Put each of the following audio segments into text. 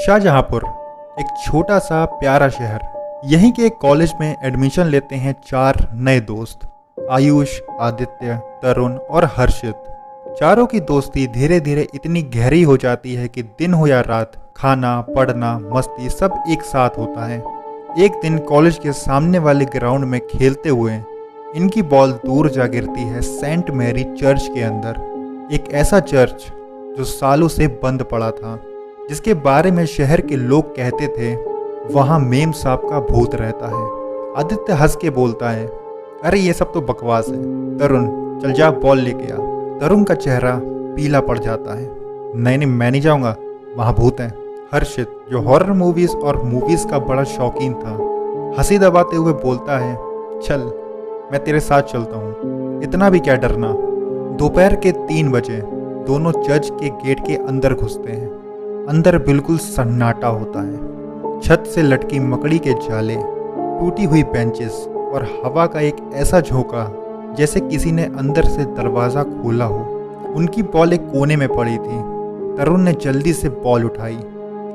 शाहजहांपुर एक छोटा सा प्यारा शहर। यहीं के एक कॉलेज में एडमिशन लेते हैं 4 नए दोस्त, आयुष, आदित्य, तरुण और हर्षित। चारों की दोस्ती धीरे धीरे इतनी गहरी हो जाती है कि दिन हो या रात, खाना, पढ़ना, मस्ती सब एक साथ होता है। एक दिन कॉलेज के सामने वाले ग्राउंड में खेलते हुए इनकी बॉल दूर जा गिरती है सेंट मैरी चर्च के अंदर। एक ऐसा चर्च जो सालों से बंद पड़ा था, जिसके बारे में शहर के लोग कहते थे वहाँ मेम साहब का भूत रहता है। आदित्य हंस के बोलता है, अरे ये सब तो बकवास है। तरुण, चल जा बॉल लेके आ। तरुण का चेहरा पीला पड़ जाता है। नहीं मैं नहीं जाऊँगा, वहाँ भूत है। हर्षित, जो हॉरर मूवीज और मूवीज का बड़ा शौकीन था, हंसी दबाते हुए बोलता है, चल मैं तेरे साथ चलता हूँ, इतना भी क्या डरना। दोपहर के 3 बजे दोनों चर्च के गेट के अंदर घुसते हैं। अंदर बिल्कुल सन्नाटा होता है। छत से लटकी मकड़ी के जाले, टूटी हुई बेंचेस और हवा का एक ऐसा झोंका जैसे किसी ने अंदर से दरवाज़ा खोला हो। उनकी बॉल एक कोने में पड़ी थी। तरुण ने जल्दी से बॉल उठाई,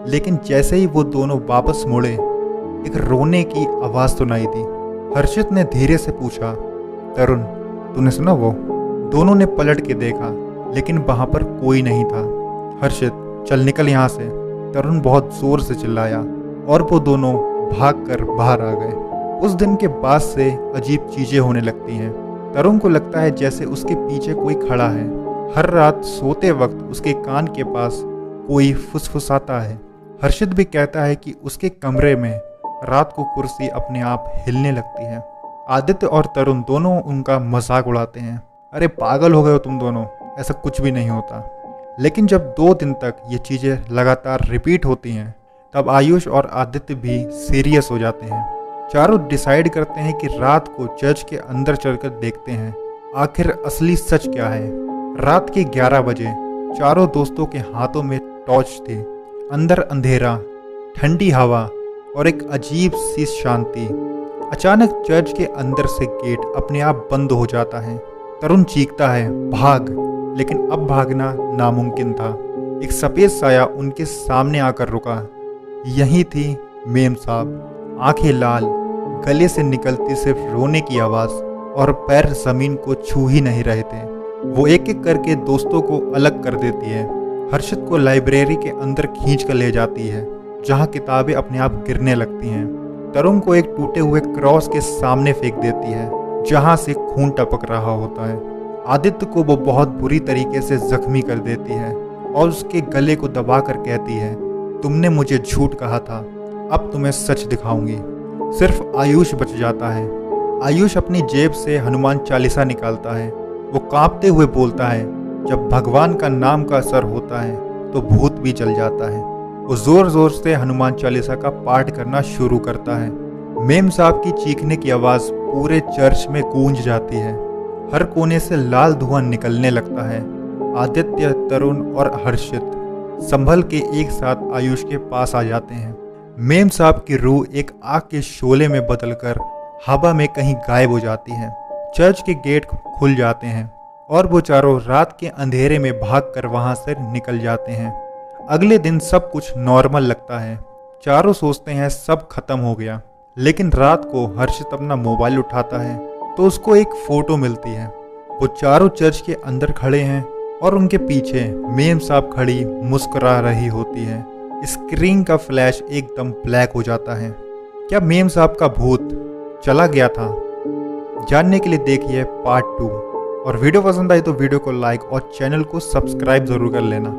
लेकिन जैसे ही वो दोनों वापस मुड़े, एक रोने की आवाज़ सुनाई दी। हर्षित ने धीरे से पूछा, तरुण तूने सुना वो? दोनों ने पलट के देखा, लेकिन वहाँ पर कोई नहीं था। हर्षित, चल निकल यहाँ से। तरुण बहुत जोर से चिल्लाया और वो दोनों भागकर बाहर आ गए। उस दिन के बाद से अजीब चीजें होने लगती हैं। तरुण को लगता है जैसे उसके पीछे कोई खड़ा है। हर रात सोते वक्त उसके कान के पास कोई फुसफुसाता है। हर्षित भी कहता है कि उसके कमरे में रात को कुर्सी अपने आप हिलने लगती है। आदित्य और तरुण दोनों उनका मजाक उड़ाते हैं, अरे पागल हो गए हो तुम दोनों, ऐसा कुछ भी नहीं होता। लेकिन जब 2 दिन तक ये चीज़ें लगातार रिपीट होती हैं, तब आयुष और आदित्य भी सीरियस हो जाते हैं। चारों डिसाइड करते हैं कि रात को चर्च के अंदर चलकर देखते हैं आखिर असली सच क्या है। रात के 11 बजे चारों दोस्तों के हाथों में टॉर्च थी। अंदर अंधेरा, ठंडी हवा और एक अजीब सी शांति। अचानक चर्च के अंदर से गेट अपने आप बंद हो जाता है। तरुण चीखता है, भाग! लेकिन अब भागना नामुमकिन था। एक सफ़ेद साया उनके सामने आकर रुका। यही थी मेम साहब, आंखें लाल, गले से निकलती सिर्फ रोने की आवाज़ और पैर ज़मीन को छू ही नहीं रहे थे। वो एक एक करके दोस्तों को अलग कर देती है। हर्षित को लाइब्रेरी के अंदर खींच कर ले जाती है, जहाँ किताबें अपने आप गिरने लगती हैं। तरुण को एक टूटे हुए क्रॉस के सामने फेंक देती है, जहाँ से खून टपक रहा होता है। आदित्य को वो बहुत बुरी तरीके से जख्मी कर देती है और उसके गले को दबाकर कहती है, तुमने मुझे झूठ कहा था, अब तुम्हें सच दिखाऊंगी। सिर्फ आयुष बच जाता है। आयुष अपनी जेब से हनुमान चालीसा निकालता है। वो कांपते हुए बोलता है, जब भगवान का नाम का असर होता है तो भूत भी चल जाता है। वो जोर जोर से हनुमान चालीसा का पाठ करना शुरू करता है। मेम साहब की चीखने की आवाज़ पूरे चर्च में गूंज जाती है। हर कोने से लाल धुआं निकलने लगता है। आदित्य, तरुण और हर्षित संभल के एक साथ आयुष के पास आ जाते हैं। मेम साहब की रूह एक आग के शोले में बदलकर हवा में कहीं गायब हो जाती है। चर्च के गेट खुल जाते हैं और वो चारों रात के अंधेरे में भागकर वहां से निकल जाते हैं। अगले दिन सब कुछ नॉर्मल लगता है। चारों सोचते हैं सब खत्म हो गया। लेकिन रात को हर्षित अपना मोबाइल उठाता है तो उसको एक फोटो मिलती है। वो चारों चर्च के अंदर खड़े हैं और उनके पीछे मेम साहब खड़ी मुस्कुरा रही होती है। स्क्रीन का फ्लैश एकदम ब्लैक हो जाता है। क्या मेम साहब का भूत चला गया था? जानने के लिए देखिए पार्ट 2। और वीडियो पसंद आई तो वीडियो को लाइक और चैनल को सब्सक्राइब जरूर कर लेना।